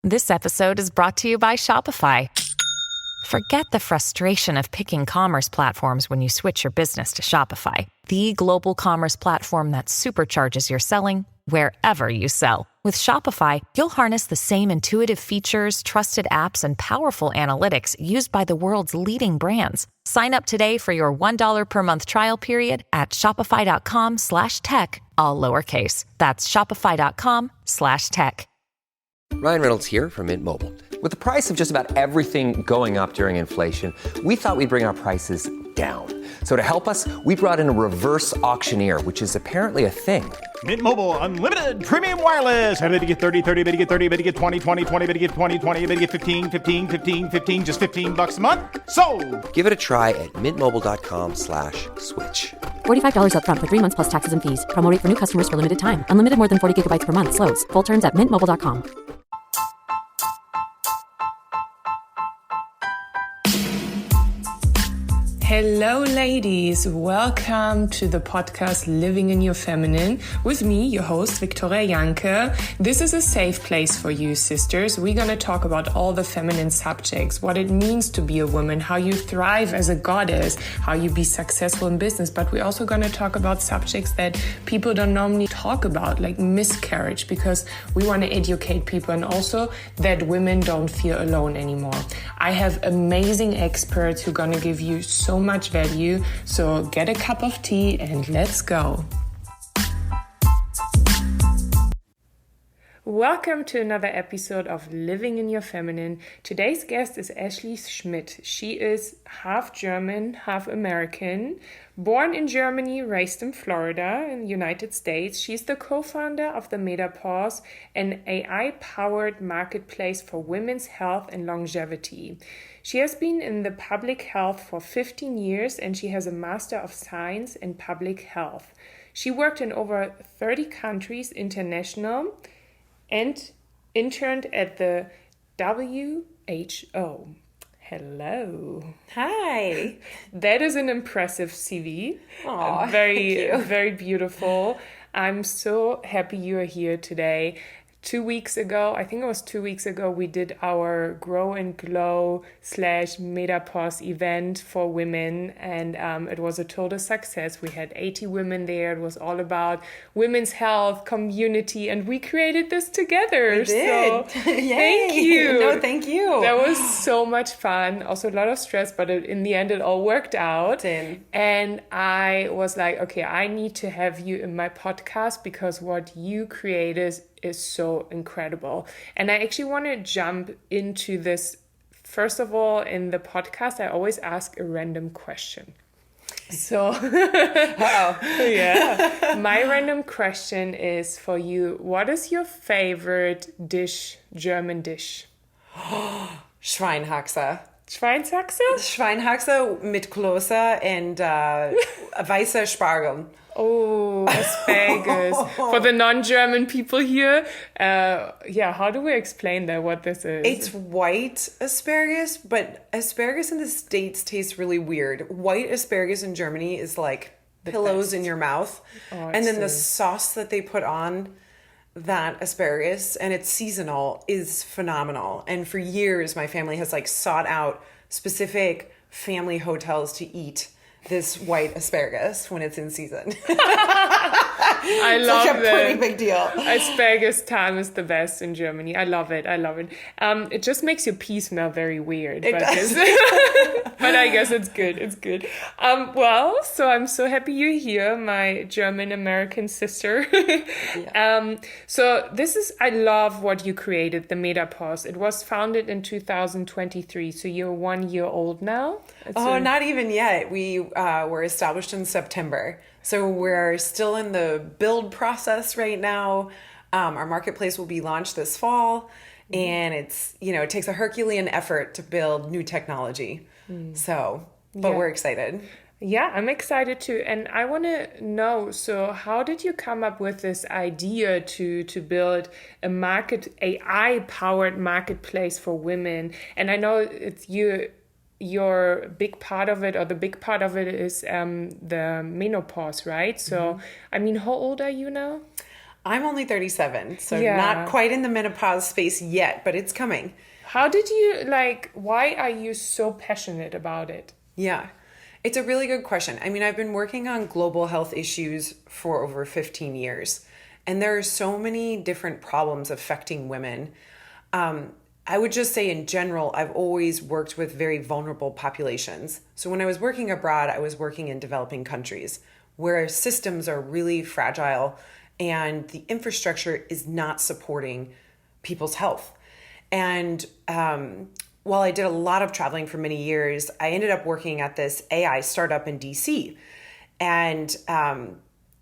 This episode is brought to you by Shopify. Forget the frustration of picking commerce platforms when you switch your business to Shopify, the global commerce platform that supercharges your selling wherever you sell. With Shopify, you'll harness the same intuitive features, trusted apps, and powerful analytics used by the world's leading brands. Sign up today for your $1 per month trial period at shopify.com/tech, all lowercase. That's shopify.com/tech. Ryan Reynolds here from Mint Mobile. With the price of just about everything going up during inflation, we thought we'd bring our prices down. So to help us, we brought in a reverse auctioneer, which is apparently a thing. Mint Mobile Unlimited Premium Wireless. How to get 30, 30, bit to get 30, bit to get 20, 20, 20, bit to get 20, 20, bit to get 15, 15, 15, 15, just $15 a month? Sold! Give it a try at mintmobile.com/switch. $45 up front for 3 months plus taxes and fees. Promo rate for new customers for limited time. Unlimited more than 40 gigabytes per month. Slows full terms at mintmobile.com. Hello, ladies. Welcome to the podcast Living in Your Feminine with me, your host, Victoria Janke. This is a safe place for you, sisters. We're going to talk about all the feminine subjects, what it means to be a woman, how you thrive as a goddess, how you be successful in business. But we're also going to talk about subjects that people don't normally talk about, like miscarriage, because we want to educate people and also that women don't feel alone anymore. I have amazing experts who are going to give you so much value. So get a cup of tea and let's go. Welcome to another episode of Living in Your Feminine. Today's guest is Ashley Schmidt. She is half German, half American. Born in Germany, raised in Florida in the United States, she's the co-founder of the Metapause, an AI-powered marketplace for women's health and longevity. She has been in the public health for 15 years and she has a Master of Science in Public Health. She worked in over 30 countries international and interned at the WHO. Hello. Hi. That is an impressive CV. Aw, very, thank you. very beautiful. I'm so happy you are here today. 2 weeks ago, I think it was 2 weeks ago, we did our Grow and Glow / Metapause event for women, and it was a total success. We had 80 women there. It was all about women's health, community, and we created this together. We did. So, thank you. No, thank you. That was so much fun. Also a lot of stress, but in the end, it all worked out. Did. And I was like, okay, I need to have you in my podcast because what you created is so incredible. And I actually want to jump into this. First of all, in the podcast, I always ask a random question. So, yeah. My random question is for you. What is your favorite dish, German dish? Schweinshaxe. Schweinshaxe? Schweinshaxe mit Kloße and weißer Spargel. Oh, asparagus. For the non-German people here, how do we explain that, what this is? It's white asparagus, but asparagus in the States tastes really weird. White asparagus in Germany is like pillows in your mouth. Oh, and then the sauce that they put on that asparagus, and it's seasonal, is phenomenal. And for years, my family has like sought out specific family hotels to eat this white asparagus when it's in season. I love Such a that. pretty big deal. Asparagus time is the best in Germany. I love it. It just makes your pee smell very weird. It does. But I guess it's good. It's good. So I'm so happy you're here, my German-American sister. Yeah. I love what you created, the Metapause. It was founded in 2023, so you're 1 year old now? Not even yet. We were established in September. So we're still in the build process right now. Our marketplace will be launched this fall. And it's, it takes a Herculean effort to build new technology. We're excited. Yeah, I'm excited too. And I want to know, so how did you come up with this idea to build a AI-powered marketplace for women? And I know it's your big part of it, or the big part of it is the menopause, right? So, I mean, how old are you now? I'm only 37, so Yeah. not quite in the menopause space yet, but it's coming. How did you, why are you so passionate about it? Yeah, it's a really good question. I mean, I've been working on global health issues for over 15 years, and there are so many different problems affecting women. I would just say in general, I've always worked with very vulnerable populations. So when I was working abroad, I was working in developing countries where systems are really fragile and the infrastructure is not supporting people's health. And while I did a lot of traveling for many years, I ended up working at this AI startup in DC. And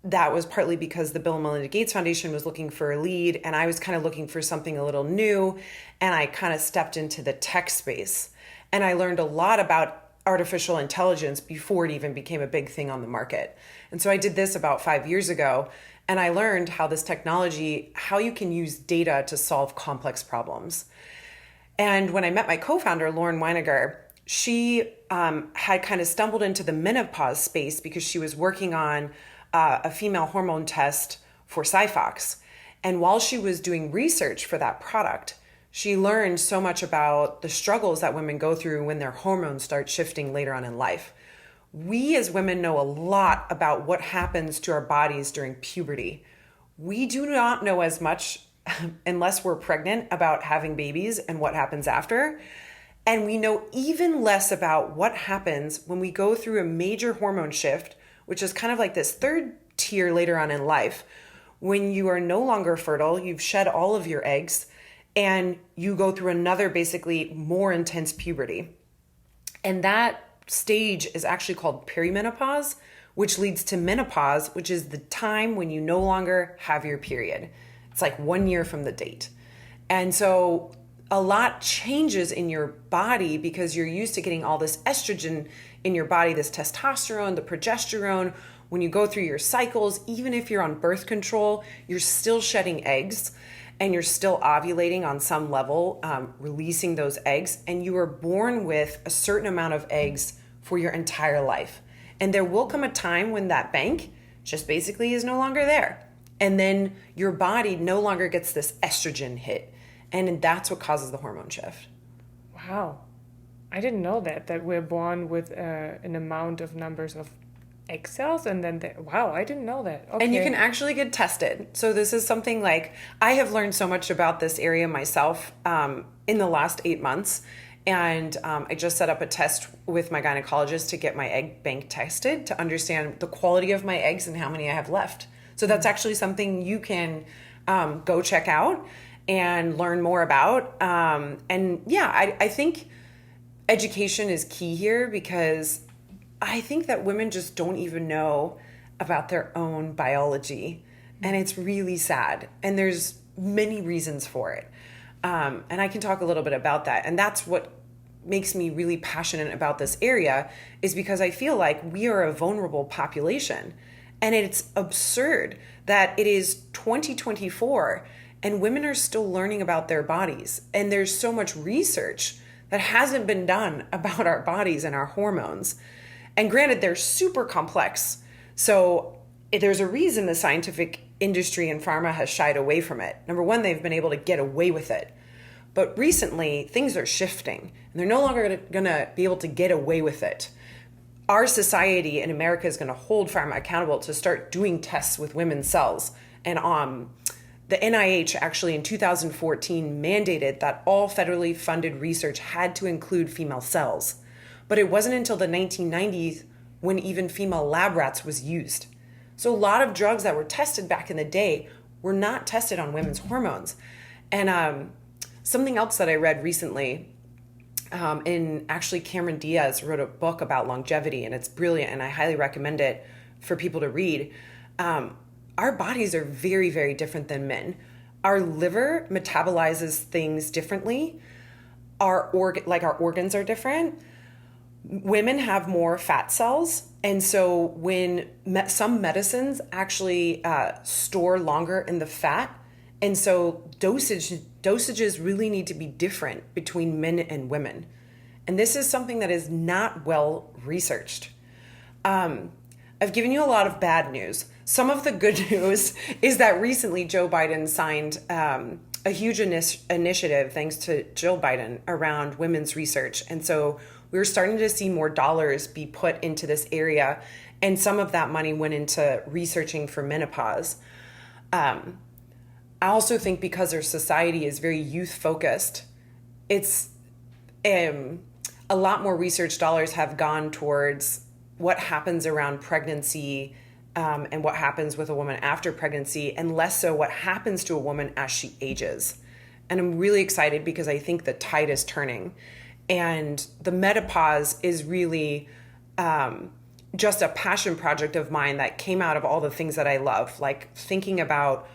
that was partly because the Bill and Melinda Gates Foundation was looking for a lead, and I was kind of looking for something a little new, and I kind of stepped into the tech space. And I learned a lot about artificial intelligence before it even became a big thing on the market. And so I did this about 5 years ago, and I learned how this technology, how you can use data to solve complex problems. And when I met my co-founder, Lauren Weiniger, she had kind of stumbled into the menopause space because she was working on a female hormone test for Cyfox. And while she was doing research for that product, she learned so much about the struggles that women go through when their hormones start shifting later on in life. We as women know a lot about what happens to our bodies during puberty. We do not know as much unless we're pregnant about having babies and what happens after. And we know even less about what happens when we go through a major hormone shift, which is kind of like this third tier later on in life, when you are no longer fertile, you've shed all of your eggs, and you go through another basically more intense puberty. And that stage is actually called perimenopause, which leads to menopause, which is the time when you no longer have your period. It's like 1 year from the date. And so a lot changes in your body because you're used to getting all this estrogen in your body, this testosterone, the progesterone. When you go through your cycles, even if you're on birth control, you're still shedding eggs and you're still ovulating on some level, releasing those eggs. And you are born with a certain amount of eggs for your entire life. And there will come a time when that bank just basically is no longer there. And then your body no longer gets this estrogen hit. And that's what causes the hormone shift. Wow. I didn't know that we're born with an amount of numbers of egg cells, and then wow, I didn't know that. Okay. And you can actually get tested. So this is something like, I have learned so much about this area myself in the last 8 months. And I just set up a test with my gynecologist to get my egg bank tested to understand the quality of my eggs and how many I have left. So that's actually something you can go check out and learn more about. And yeah, I think education is key here, because I think that women just don't even know about their own biology. And it's really sad. And there's many reasons for it. And I can talk a little bit about that. And that's what makes me really passionate about this area, is because I feel like we are a vulnerable population. And it's absurd that it is 2024 and women are still learning about their bodies. And there's so much research that hasn't been done about our bodies and our hormones. And granted, they're super complex. So there's a reason the scientific industry and pharma has shied away from it. Number one, they've been able to get away with it. But recently, things are shifting, and they're no longer going to be able to get away with it. Our society in America is going to hold pharma accountable to start doing tests with women's cells. And the NIH actually in 2014 mandated that all federally funded research had to include female cells. But it wasn't until the 1990s when even female lab rats was used. So a lot of drugs that were tested back in the day were not tested on women's hormones. And something else that I read recently, and actually Cameron Diaz wrote a book about longevity, and it's brilliant, and I highly recommend it for people to read. Our bodies are very, very different than men. Our liver metabolizes things differently. Our organs are different. Women have more fat cells. And so when some medicines actually store longer in the fat, and so dosages really need to be different between men and women. And this is something that is not well researched. I've given you a lot of bad news. some of the good news is that recently Joe Biden signed a huge initiative, thanks to Jill Biden, around women's research. And so we're starting to see more dollars be put into this area. And some of that money went into researching for menopause. I also think because our society is very youth focused, it's a lot more research dollars have gone towards what happens around pregnancy and what happens with a woman after pregnancy, and less so what happens to a woman as she ages. And I'm really excited because I think the tide is turning. And the Metapause is really just a passion project of mine that came out of all the things that I love, like thinking about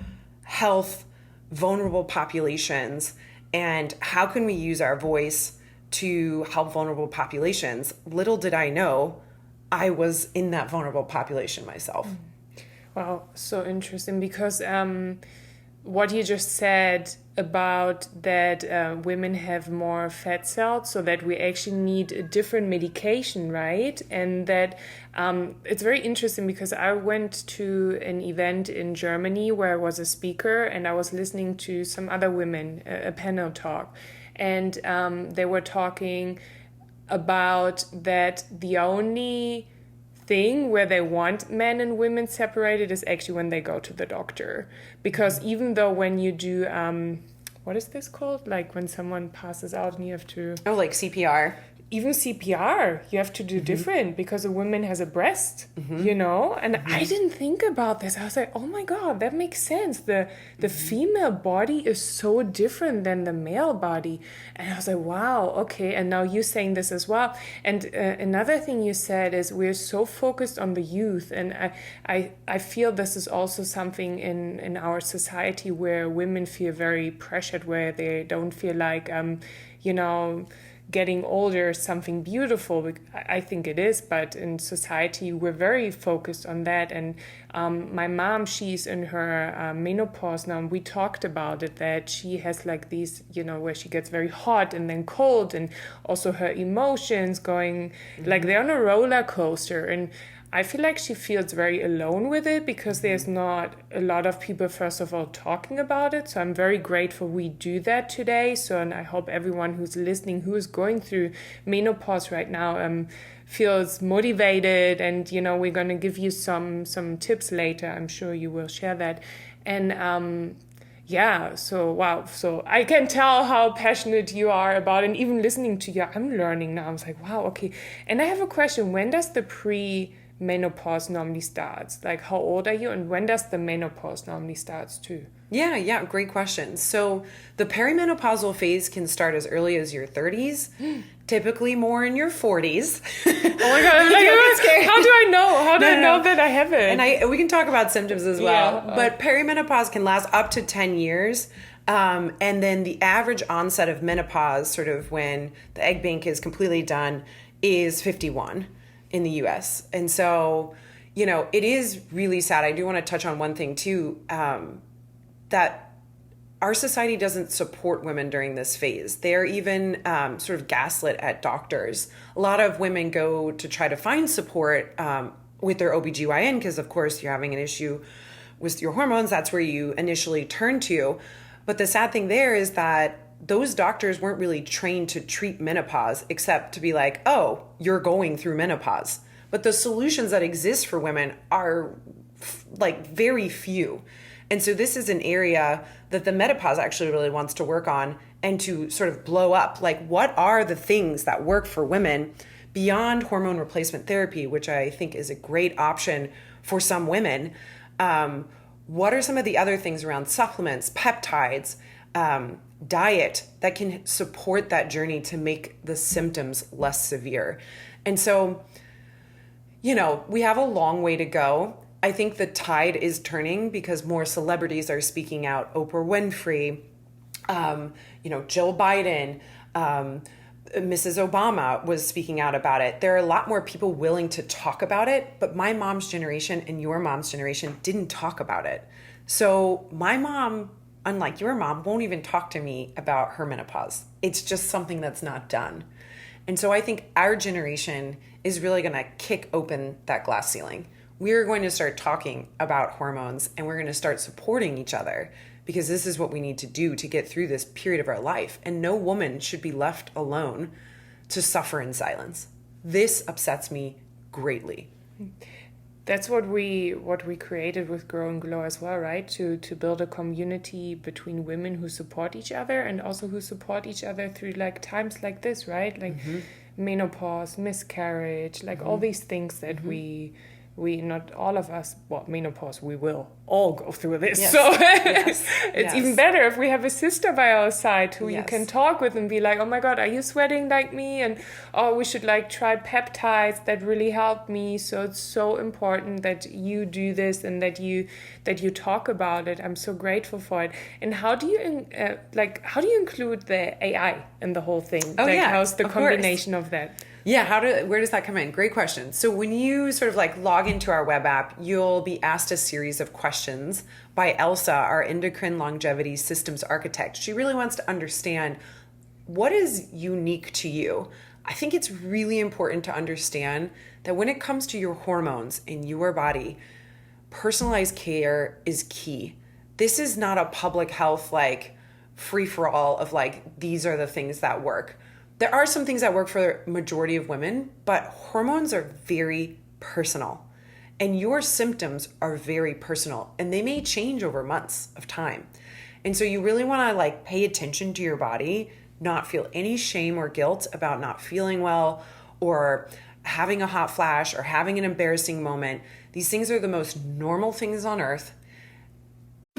health, vulnerable populations, and how can we use our voice to help vulnerable populations. Little did I know I was in that vulnerable population myself. Wow, so interesting, because what you just said about that women have more fat cells, so that we actually need a different medication, right? And that it's very interesting because I went to an event in Germany where I was a speaker, and I was listening to some other women, a panel talk, and they were talking about that the only thing where they want men and women separated is actually when they go to the doctor. Because even though when you do, what is this called? Like when someone passes out and you have to... Oh, like CPR. Even CPR, you have to do different because a woman has a breast, you know? And I didn't think about this. I was like, oh my God, that makes sense. The female body is so different than the male body. And I was like, wow, okay. And now you're saying this as well. And another thing you said is we're so focused on the youth. And I feel this is also something in our society where women feel very pressured, where they don't feel like, you know, getting older is something beautiful. I think it is, but in society we're very focused on that. And my mom, she's in her menopause now, and we talked about it, that she has like these, you know, where she gets very hot and then cold, and also her emotions going like they're on a roller coaster. And I feel like she feels very alone with it because there's not a lot of people, first of all, talking about it. So I'm very grateful we do that today. So, and I hope everyone who's listening, who is going through menopause right now, feels motivated. And, you know, we're going to give you some tips later. I'm sure you will share that. And, yeah, so wow. So I can tell how passionate you are about it. And even listening to you, I'm learning now. I was like, wow, okay. And I have a question. When does the menopause normally starts? Like, how old are you, and when does the menopause normally starts too? Yeah, great question. So the perimenopausal phase can start as early as your 30s, typically more in your 40s. Oh my God, I'm like, how do I know? How do I know that I have it? And we can talk about symptoms as well. Yeah. But perimenopause can last up to 10 years. And then the average onset of menopause, sort of when the egg bank is completely done, is 51 in the US. And so, you know, it is really sad. I do want to touch on one thing too, that our society doesn't support women during this phase. They're even sort of gaslit at doctors. A lot of women go to try to find support with their OBGYN because, of course, you're having an issue with your hormones. That's where you initially turn to. But the sad thing there is that those doctors weren't really trained to treat menopause, except to be like, oh, you're going through menopause. But the solutions that exist for women are like very few. And so this is an area that the Metapause actually really wants to work on and to sort of blow up. Like, what are the things that work for women beyond hormone replacement therapy, which I think is a great option for some women? What are some of the other things around supplements, peptides, diet that can support that journey to make the symptoms less severe? And so, you know, we have a long way to go. I think the tide is turning because more celebrities are speaking out. Oprah Winfrey, you know, Jill Biden, Mrs. Obama was speaking out about it. There are a lot more people willing to talk about it, but my mom's generation and your mom's generation didn't talk about it. So my mom, unlike your mom, won't even talk to me about her menopause. It's just something that's not done. And so I think our generation is really going to kick open that glass ceiling. we are going to start talking about hormones and we're going to start supporting each other because this is what we need to do to get through this period of our life. And no woman should be left alone to suffer in silence. This upsets me greatly. That's what we created with Grow and Glow as well, right? To build a community between women who support each other and also who support each other through like times like this, right? Like menopause, miscarriage, like all these things that we not all of us, well, menopause, we will all go through this. Yes. So Yes. it's Yes. even better if we have a sister by our side who you Yes. can talk with and be like, oh my God, are you sweating like me? And oh, we should like try peptides that really help me. So it's so important that you do this and that you talk about it. I'm so grateful for it. And how do you include the AI in the whole thing? Oh, yeah, How's the of course. combination of that? Yeah, where does that come in? Great question. So when you sort of like log into our web app, you'll be asked a series of questions by Elsa, our endocrine longevity systems architect. She really wants to understand what is unique to you. I think it's really important to understand that when it comes to your hormones in your body, personalized care is key. This is not a public health like free for all of like, these are the things that work. There are some things that work for the majority of women, but hormones are very personal and your symptoms are very personal and they may change over months of time. And so you really want to like pay attention to your body, not feel any shame or guilt about not feeling well or having a hot flash or having an embarrassing moment. These things are the most normal things on earth.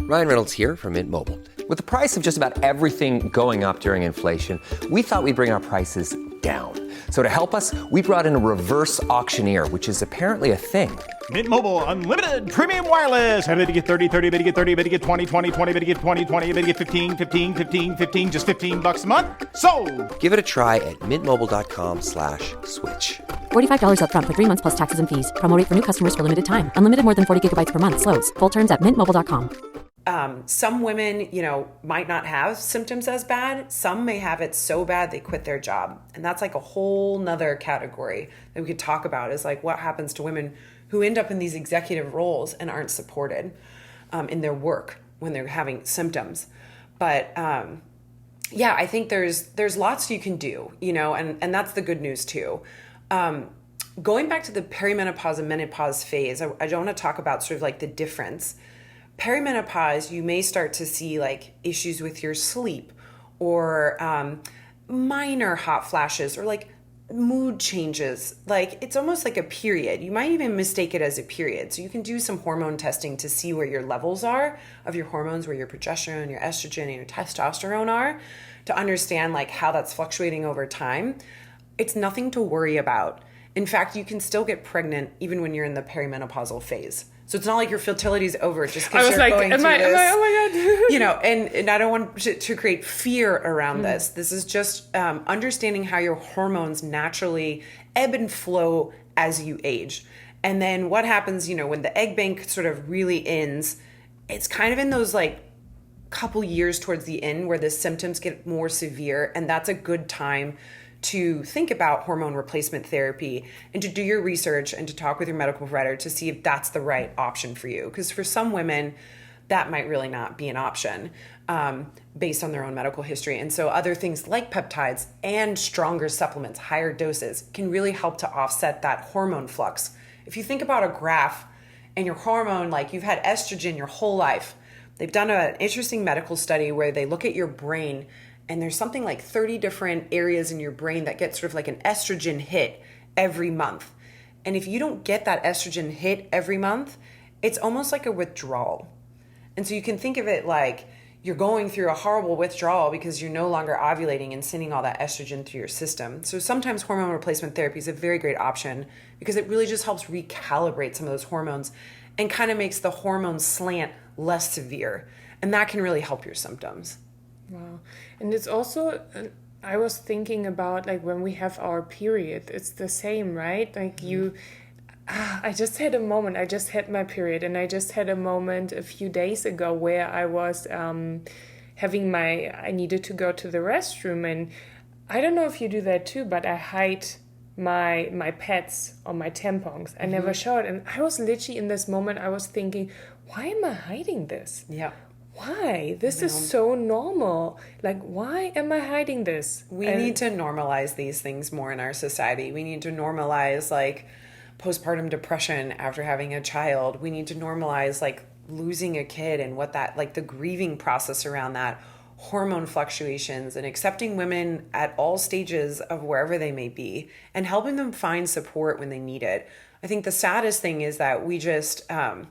Ryan Reynolds here from Mint Mobile. With the price of just about everything going up during inflation, we thought we'd bring our prices down. So to help us, we brought in a reverse auctioneer, which is apparently a thing. Mint Mobile Unlimited Premium Wireless. How to get 30, 30, bit to get 30, bit to get 20, 20, 20, bit to get 20, 20, bit to get 15, 15, 15, 15, just $15 a month? Sold! Give it a try at mintmobile.com/switch. $45 up front for 3 months plus taxes and fees. Promo rate for new customers for limited time. Unlimited more than 40 gigabytes per month. Slows full terms at mintmobile.com. Some women, might not have symptoms as bad. Some may have it so bad they quit their job. And that's like a whole nother category that we could talk about is like what happens to women who end up in these executive roles and aren't supported in their work when they're having symptoms. But I think there's lots you can do, and that's the good news too. Going back to the perimenopause and menopause phase, I don't want to talk about sort of like the difference. Perimenopause, you may start to see like issues with your sleep or minor hot flashes or like mood changes. Like it's almost like a period. You might even mistake it as a period. So you can do some hormone testing to see where your levels are of your hormones, where your progesterone, your estrogen, and your testosterone are to understand like how that's fluctuating over time. It's nothing to worry about. In fact, you can still get pregnant even when you're in the perimenopausal phase. So it's not like your fertility is over just because you're going through this. Oh my God. And I don't want to create fear around this. This is just understanding how your hormones naturally ebb and flow as you age. And then what happens, when the egg bank sort of really ends, it's kind of in those like couple years towards the end where the symptoms get more severe. And that's a good time to think about hormone replacement therapy and to do your research and to talk with your medical provider to see if that's the right option for you. Because for some women, that might really not be an option based on their own medical history. And so other things like peptides and stronger supplements, higher doses, can really help to offset that hormone flux. If you think about a graph and your hormone, like you've had estrogen your whole life, they've done an interesting medical study where they look at your brain and there's something like 30 different areas in your brain that get sort of like an estrogen hit every month. And if you don't get that estrogen hit every month, it's almost like a withdrawal. And so you can think of it like you're going through a horrible withdrawal because you're no longer ovulating and sending all that estrogen through your system. So sometimes hormone replacement therapy is a very great option because it really just helps recalibrate some of those hormones and kind of makes the hormone slant less severe. And that can really help your symptoms. Wow. And it's also, I was thinking about like when we have our period, it's the same, right? Like I just had a moment, I just had my period and I just had a moment a few days ago where I was I needed to go to the restroom and I don't know if you do that too, but I hide my pads or my tampons. I never showed. And I was literally in this moment, I was thinking, why am I hiding this? Yeah. Why? This is so normal. Like, why am I hiding this? We need to normalize these things more in our society. We need to normalize like postpartum depression after having a child. We need to normalize like losing a kid and what that, like the grieving process around that, hormone fluctuations, and accepting women at all stages of wherever they may be and helping them find support when they need it. I think the saddest thing is that we just, I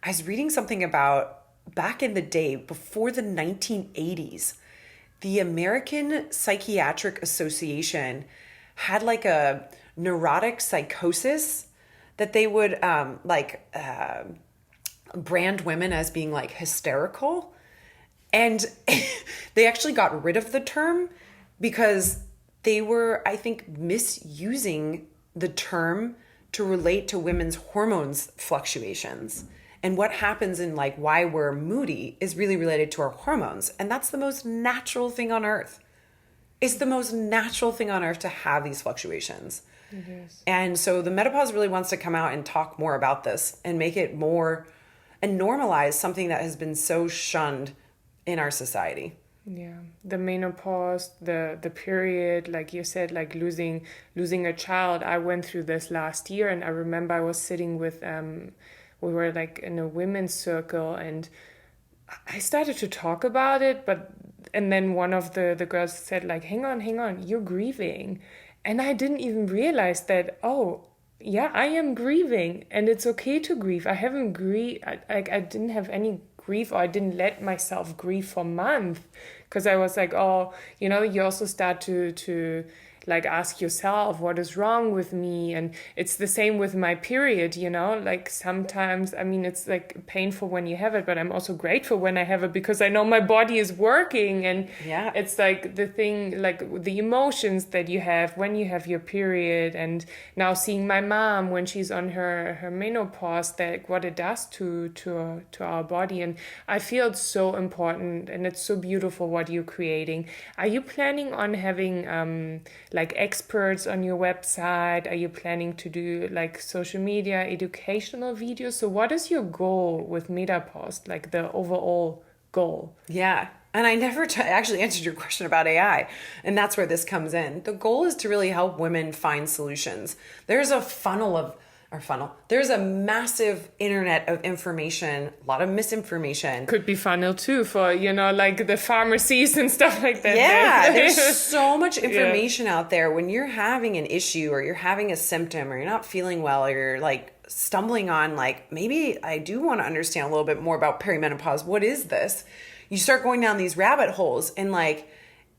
was reading something about back in the day, before the 1980s, the American Psychiatric Association had like a neurotic psychosis that they would brand women as being like hysterical. And they actually got rid of the term because they were, I think, misusing the term to relate to women's hormones fluctuations. And what happens in like why we're moody is really related to our hormones. And that's the most natural thing on earth. It's the most natural thing on earth to have these fluctuations. It is. And so the Menopause really wants to come out and talk more about this and make it more and normalize something that has been so shunned in our society. Yeah, the menopause, the period, like you said, like losing a child. I went through this last year, and I remember I was sitting with we were like in a women's circle, and I started to talk about it, and then one of the girls said like, hang on, you're grieving. And I didn't even realize that, oh, yeah, I am grieving, and it's okay to grieve. I haven't grieved, I didn't have any grief, or I didn't let myself grieve for months, because I was like, oh, you also start to like ask yourself, what is wrong with me? And it's the same with my period, like sometimes, I mean, it's like painful when you have it, but I'm also grateful when I have it because I know my body is working. And yeah, it's like the thing, like the emotions that you have when you have your period. And now seeing my mom when she's on her menopause, that what it does to our body. And I feel it's so important, and it's so beautiful what you're creating. Are you planning on having like experts on your website? Are you planning to do like social media educational videos? So what is your goal with Metapause, like the overall goal? Yeah. And I never actually answered your question about AI. And that's where this comes in. The goal is to really help women find solutions. There's a there's a massive internet of information, a lot of misinformation. Could be funnel too for, like the pharmacies and stuff like that. Yeah, there's so much information out there. When you're having an issue or you're having a symptom or you're not feeling well or you're like stumbling on like, maybe I do want to understand a little bit more about perimenopause. What is this? You start going down these rabbit holes and like,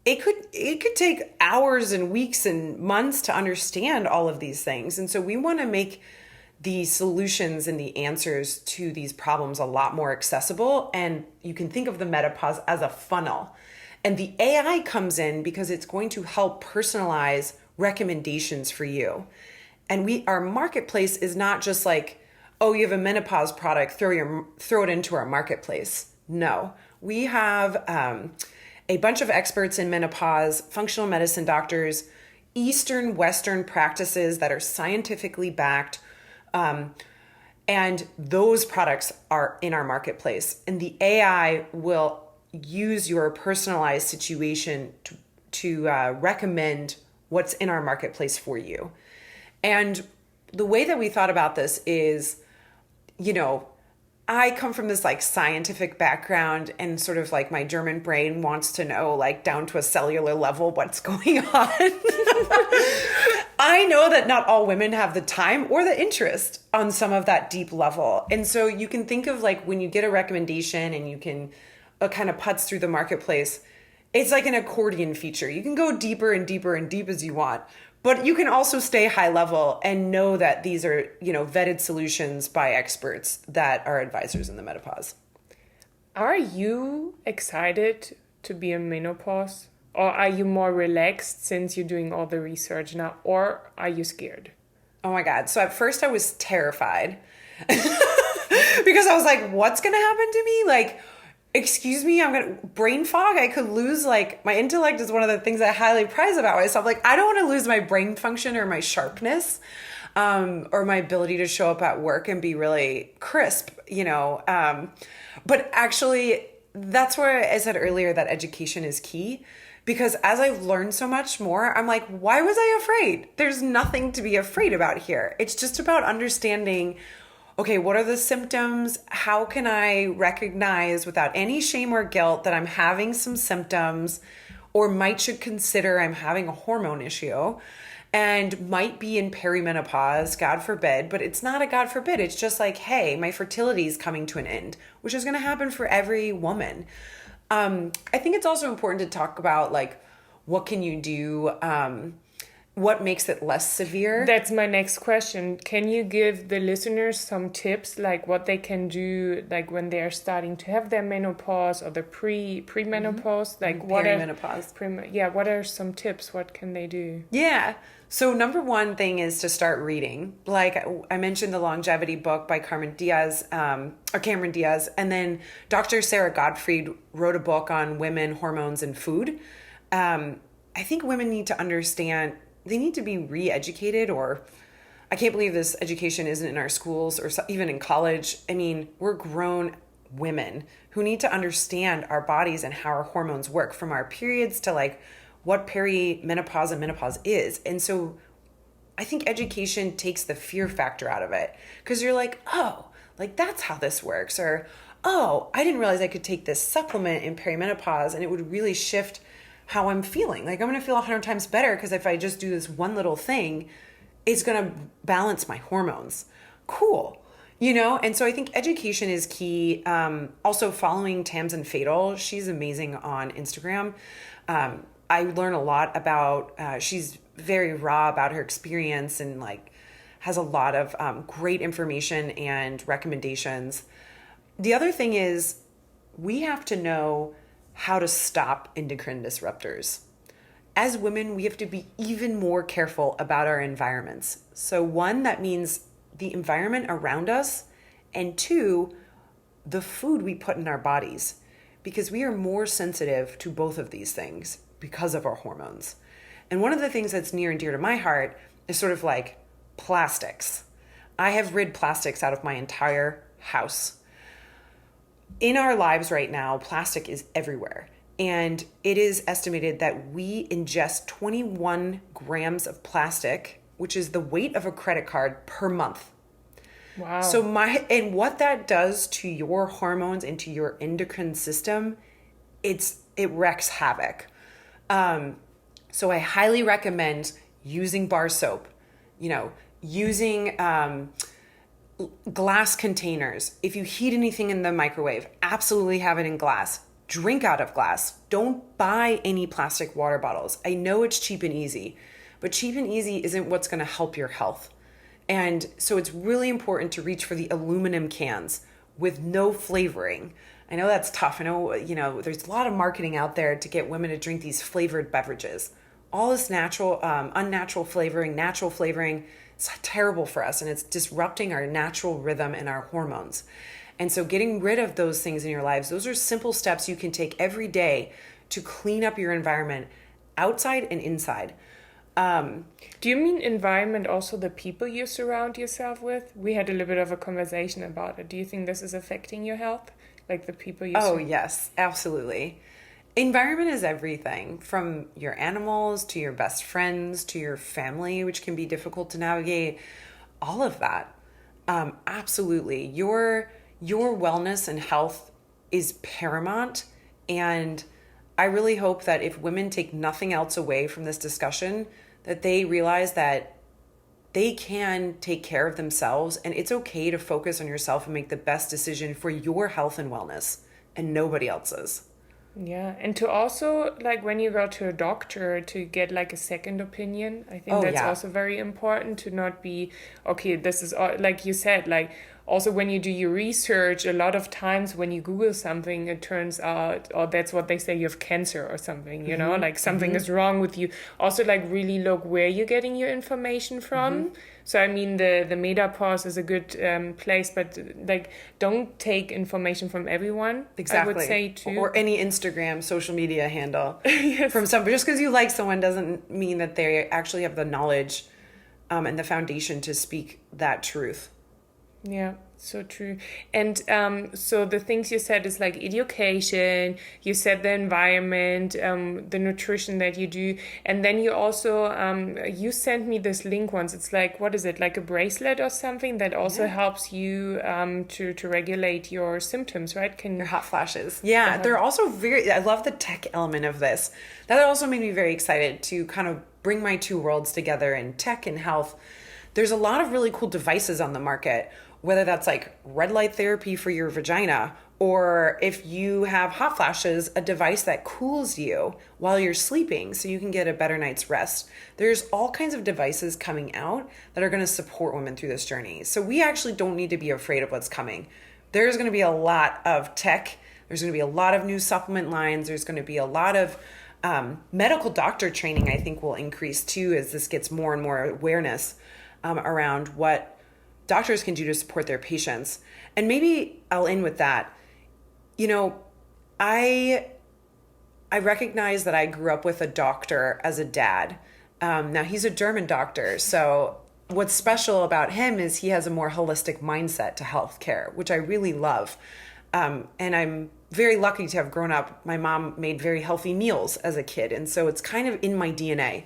it could take hours and weeks and months to understand all of these things. And so we want to make the solutions and the answers to these problems a lot more accessible. And you can think of the Metapause as a funnel. And the AI comes in because it's going to help personalize recommendations for you. And our marketplace is not just like, oh, you have a menopause product, throw it into our marketplace. No, we have a bunch of experts in menopause, functional medicine doctors, Eastern, Western practices that are scientifically backed. And those products are in our marketplace. And the AI will use your personalized situation to recommend what's in our marketplace for you. And the way that we thought about this is, I come from this like scientific background, and sort of like my German brain wants to know like down to a cellular level what's going on. I know that not all women have the time or the interest on some of that deep level. And so you can think of like when you get a recommendation and you can kind of putz through the marketplace, it's like an accordion feature. You can go deeper and deeper and deep as you want. But you can also stay high level and know that these are, vetted solutions by experts that are advisors in the Metapause. Are you excited to be in menopause? Or are you more relaxed since you're doing all the research now? Or are you scared? Oh my God. So at first I was terrified because I was like, what's going to happen to me? Like, excuse me, brain fog. I could lose, like, my intellect is one of the things I highly prize about myself. Like, I don't want to lose my brain function or my sharpness, or my ability to show up at work and be really crisp, but actually that's where I said earlier that education is key, because as I've learned so much more, I'm like, why was I afraid? There's nothing to be afraid about here. It's just about understanding, okay, what are the symptoms? How can I recognize without any shame or guilt that I'm having some symptoms, or should consider I'm having a hormone issue and might be in perimenopause, God forbid, but it's not a God forbid. It's just like, hey, my fertility is coming to an end, which is going to happen for every woman. I think it's also important to talk about, like, what can you do? What makes it less severe? That's my next question. Can you give the listeners some tips, like what they can do, like when they are starting to have their menopause or the premenopause? Like what what are some tips? What can they do? Yeah. So number one thing is to start reading. Like I mentioned, the longevity book by Cameron Diaz, and then Dr. Sarah Gottfried wrote a book on women, hormones, and food. I think women need to understand, they need to be re-educated, or I can't believe this education isn't in our schools or even in college. I mean, we're grown women who need to understand our bodies and how our hormones work, from our periods to like what perimenopause and menopause is. And so I think education takes the fear factor out of it, because you're like, oh, like that's how this works, or oh, I didn't realize I could take this supplement in perimenopause and it would really shift how I'm feeling. Like I'm going to feel 100 times better because if I just do this one little thing, it's going to balance my hormones. Cool. And so I think education is key. Also following Tamsin Fatal. She's amazing on Instagram. I learn a lot about, she's very raw about her experience and like has a lot of great information and recommendations. The other thing is we have to know how to stop endocrine disruptors. As women, we have to be even more careful about our environments. So one, that means the environment around us, and two, the food we put in our bodies, because we are more sensitive to both of these things because of our hormones. And one of the things that's near and dear to my heart is sort of like plastics. I have rid plastics out of my entire house. In our lives right now, plastic is everywhere. And it is estimated that we ingest 21 grams of plastic, which is the weight of a credit card, per month. Wow. So what that does to your hormones and to your endocrine system, it wreaks havoc. So I highly recommend using bar soap, using glass containers. If you heat anything in the microwave, absolutely have it in glass. Drink out of glass. Don't buy any plastic water bottles. I know it's cheap and easy, but cheap and easy isn't what's going to help your health. And so it's really important to reach for the aluminum cans with no flavoring. I know that's tough. I know, there's a lot of marketing out there to get women to drink these flavored beverages. All this natural, unnatural flavoring, natural flavoring, it's terrible for us, and it's disrupting our natural rhythm and our hormones. And so getting rid of those things in your lives, those are simple steps you can take every day to clean up your environment outside and inside. Do you mean environment also the people you surround yourself with? We had a little bit of a conversation about it. Do you think this is affecting your health? Like the people you surround? Yes, absolutely. Environment is everything, from your animals to your best friends to your family, which can be difficult to navigate. All of that. Absolutely. Your wellness and health is paramount. And I really hope that if women take nothing else away from this discussion, that they realize that they can take care of themselves, and it's okay to focus on yourself and make the best decision for your health and wellness and nobody else's. Yeah, and to also, like, when you go to a doctor, to get like a second opinion. I think that's also very important, to not be, okay, this is all, like you said, like, also when you do your research, a lot of times when you Google something, it turns out, or that's what they say, you have cancer or something, you know, like something is wrong with you. Also, like really look where you're getting your information from. So, I mean, the Metapause is a good place, but like, don't take information from everyone. Exactly. I would say too. Or any Instagram social media handle Yes. from somebody. Just because you like someone doesn't mean that they actually have the knowledge and the foundation to speak that truth. Yeah, so true. And so the things you said is like education, you said the environment, the nutrition that you do. And then you also, you sent me this link once. It's like, what is it? Like a bracelet or something that also helps you to regulate your symptoms, right? Your hot flashes. Yeah, they're also I love the tech element of this. That also made me very excited to kind of bring my two worlds together in tech and health. There's a lot of really cool devices on the market, whether that's like red light therapy for your vagina, or if you have hot flashes, a device that cools you while you're sleeping so you can get a better night's rest. There's all kinds of devices coming out that are going to support women through this journey. So we actually don't need to be afraid of what's coming. There's going to be a lot of tech. There's going to be a lot of new supplement lines. There's going to be a lot of medical doctor training, I think, will increase too as this gets more and more awareness around what doctors can do to support their patients. And maybe I'll end with that. You know, I recognize that I grew up with a doctor as a dad. Now he's a German doctor. So what's special about him is he has a more holistic mindset to healthcare, which I really love. And I'm very lucky to have grown up. My mom made very healthy meals as a kid. And so it's kind of in my DNA.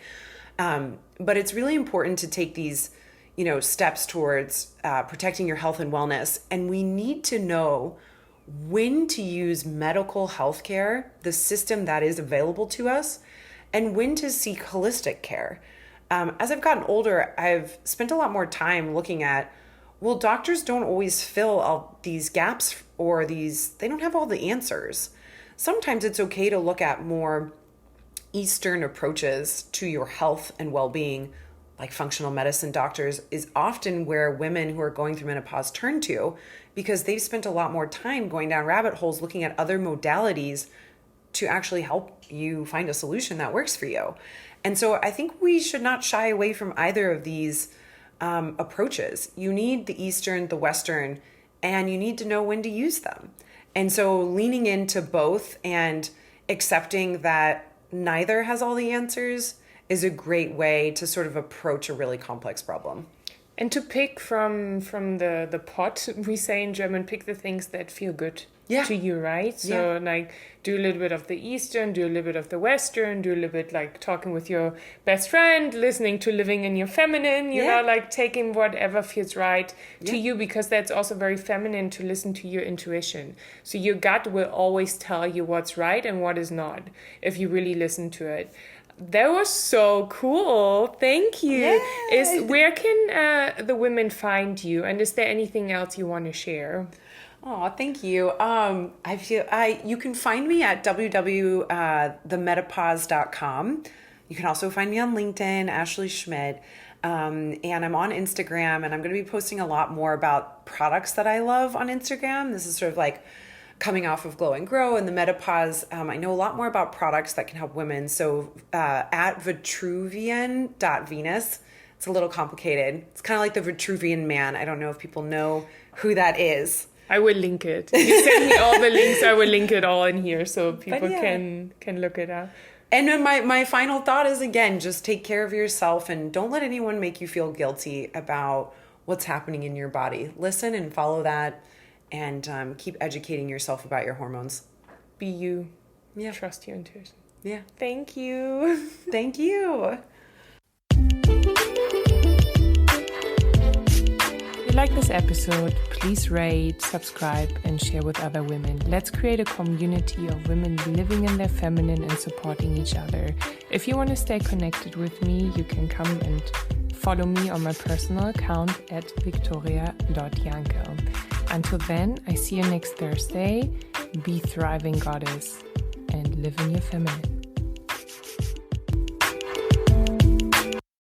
But it's really important to take these steps towards protecting your health and wellness. And we need to know when to use medical health care, the system that is available to us, and when to seek holistic care. As I've gotten older, I've spent a lot more time looking at, well, doctors don't always fill all these gaps or they don't have all the answers. Sometimes it's okay to look at more Eastern approaches to your health and well-being, like functional medicine doctors, is often where women who are going through menopause turn to, because they've spent a lot more time going down rabbit holes looking at other modalities to actually help you find a solution that works for you. And so I think we should not shy away from either of these approaches. You need the Eastern, the Western, and you need to know when to use them. And so leaning into both and accepting that neither has all the answers is a great way to sort of approach a really complex problem. And to pick from the pot, we say in German, pick the things that feel good to you, right? So like do a little bit of the Eastern, do a little bit of the Western, do a little bit like talking with your best friend, listening to Living in Your Feminine, you know, like taking whatever feels right to you, because that's also very feminine to listen to your intuition. So your gut will always tell you what's right and what is not if you really listen to it. That was so cool. Thank you. Yay. Where can the women find you? And is there anything else you want to share? Oh, thank you. You can find me at www.themetapause.com. You can also find me on LinkedIn, Ashley Schmidt. And I'm on Instagram, and I'm going to be posting a lot more about products that I love on Instagram. This is sort of like coming off of Glow and Grow and the Metapause. I know a lot more about products that can help women. So at vitruvian.venus, it's a little complicated. It's kind of like the Vitruvian Man. I don't know if people know who that is. I will link it. You send me all the links. I will link it all in here so people can look it up. And then my final thought is, again, just take care of yourself and don't let anyone make you feel guilty about what's happening in your body. Listen and follow that, and keep educating yourself about your hormones. Be you. Yeah. Trust your intuition. Yeah. Thank you. Thank you. If you like this episode, please rate, subscribe, and share with other women. Let's create a community of women living in their feminine and supporting each other. If you want to stay connected with me, you can come and follow me on my personal account at victoria.jankel. Until then, I see you next Thursday. Be thriving, goddess, and live in your feminine.